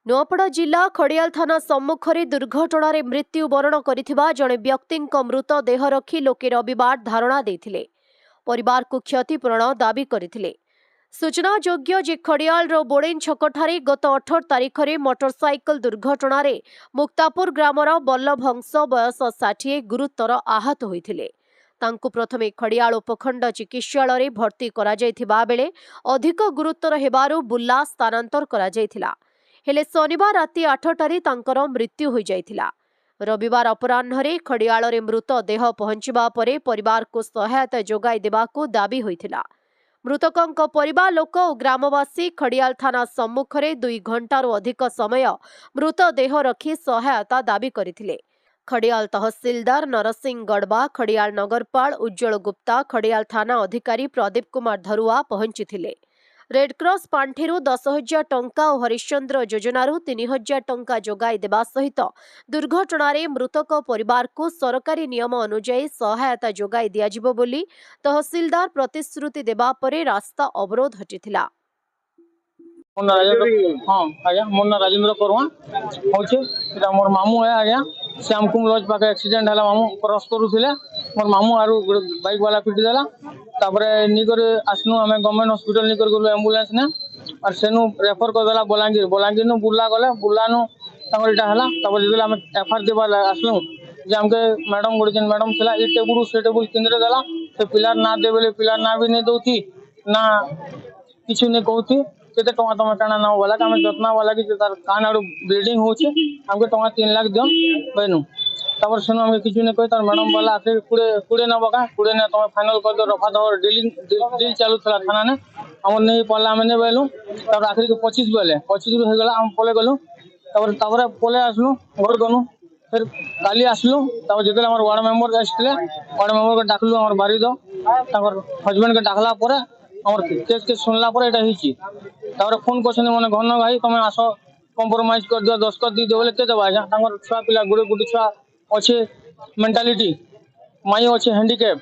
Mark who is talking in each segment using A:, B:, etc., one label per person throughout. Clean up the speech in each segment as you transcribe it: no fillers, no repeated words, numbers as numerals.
A: नुआपड़ा जिला खड़ियाल थाना सम्मुखरे दुर्घटनारे मृत्युवरण करिथिबा जणे व्यक्तिंक मृतदेह रखी लोके रविवार धारणा देथिले। परिवार को क्षतिपूरण दाबी करथिले। सूचनायोग्य जे खड़ियाल बोड़ेन छकठारे गत 18 तारिखरे मोटरसाइकल दुर्घटनारे मुक्तापुर ग्रामर बल्लभंश बयस 60 गुरुतर आहत होइथिले। तांकु प्रथमे खड़ियाल उपखंड चिकित्सालय भर्ती करा जायथिबा बेले अधिक गुरुतर हेबारु बुल्ला स्थानांतर करा जायथिला। हेले शनिवार राति 8टारे तांकर मृत्यु हो जायथिला। रविवार अपराह्न खड़ियाल मृत देह पहुंचवा परे परिवार को सहायता जोगाई देबाकू दाबी होइथिला। मृतकंक परिवार लोक और ग्रामवासी खड़ियाल थाना सम्मुखरे 2 घंटारू अधिक समय मृतदेह रखी सहायता दाबी करथिले। खड़ियाल तहसीलदार नरसिंह गड़बा, खड़ियाल नगरपाल उज्जवल गुप्ता, खड़ियाल थाना अधिकारी प्रदीप कुमार धरुआ पहुंचीथिले। रेडक्रॉस पांठिरू 10,000 टंका और हरिश्चंद्र योजनारू 3,000 टंका जोगाई देबा सहित दुर्घटनारे मृतक परिवार को सरकारी नियम अनुଯାयी सहायता जोगाई दियाजिबो बोली तहसीलदार प्रतिश्रुति देबा परे रास्ता अवरोध हटिथिला।
B: मोर ना राजेंद्र करवा होचे एटा मोर मामू है आज्ञा श्यामकुम लॉज पाके एक्सीडेंट हला मामू क्रॉस करूथिले मोर मामू आरु बाइक वाला पिटी देला तापरे निकर आसनु हमें गवर्नमेंट हॉस्पिटल निकर गलो एम्बुलेंस ने और सेनु रेफर कर देला बलांगीर नु बुल्ला गले बुल्ला नु तापर एटा हला तापर जेला हम एफआर देबा आसनु जे हमके मैडम गोडजन मैडम छला ई टेबुल से टेबुल केंद्र देला से पिलार ना देबेले पिलार ना भी नहीं दउथी ना किछु ने कहउथी केते टका तमे काना ना वाला हम जतना वाला कि तार कान आडू ब्लीडिंग होचे हमके टका 3 लाख दियम बेनु तापर सेनु हम किछु ने कहि तार मैडम वाला आके कुड़े ना बका कुड़े ने तमे फाइनल कर दो रफा दो डील चालू थला थाना ने हमर नहीं पल्ला में ने बेलु तापर आखिर के 25 बेले 25 हो गेला हम पले गलु तापर पले आसलु घर गनु फिर काली आसलु तापर जेते हमर वार्ड मेंबर आसले वार्ड मेंबर के डाकलु हमर बारी दो तापर हस्बैंड के डाकला परे हमर केस के सुनला परे एटा हिची तापर फोन करछन मने घन भाई तमे आसो कॉम्प्रोमाइज कर दियो 10 कर दी देबले के देबा जा हमर छुआ पिला गुडे गुडी छुआ अच्छे मेंटालिटी माई अच्छे हैंडीकैप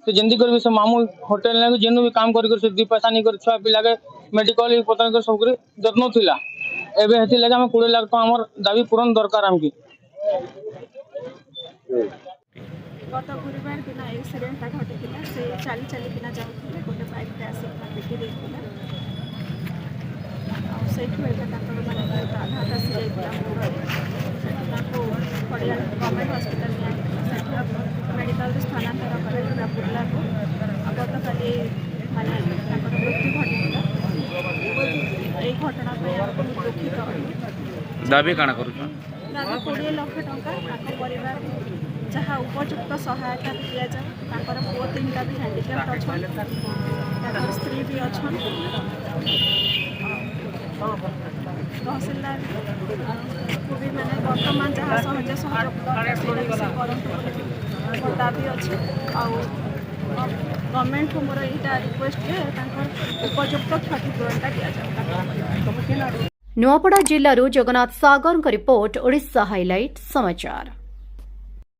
B: से जिंदगी कर भी से मामू होटल ने जेनु भी काम कर से 2 पैसा नहीं कर छुआ पिला के मेडिकल ही पता कर सब कर जत्न थिला एबे हेति लगा हम 20 लाख तो हमर दाबी पूर्ण दरकार हमकी
C: गत गुरुवार दिन एक्सीडेंट घटिला से चाली चाली किना जाउथिले गोटे बाइक पे आसी पिटी देथिला आ सेठु एटा ताकर माने आघात आसी जाइतिला ताको खड़ियाल गवर्नमेंट हॉस्पिटल में मेडिकल स्थानांतर कराइला बुल्ला को गत काली माने ताकर मृत्यु घटिला एई घटना पे हम दुखित
D: दाबी काना करूछ
C: दाबी 20 लाख टंका ताको परिवार जहाँ उपयुक्त सहायता दिया जाए पुओ 3टा भी हैंडीकैप्ट अच्छा स्त्री भी अच्छा तहसीलदार को भी मैंने वर्तमान जहाँ सहज सहयोग दाबी अच्छे गवर्नमेंट को मोर यहाँ रिक्वेस्ट उपयुक्त क्षतिपूरणटा दि जाए।
A: नुआपड़ा जिल्लारू जगन्नाथ सागर रिपोर्ट ओडिशा हाइलाइट समाचार।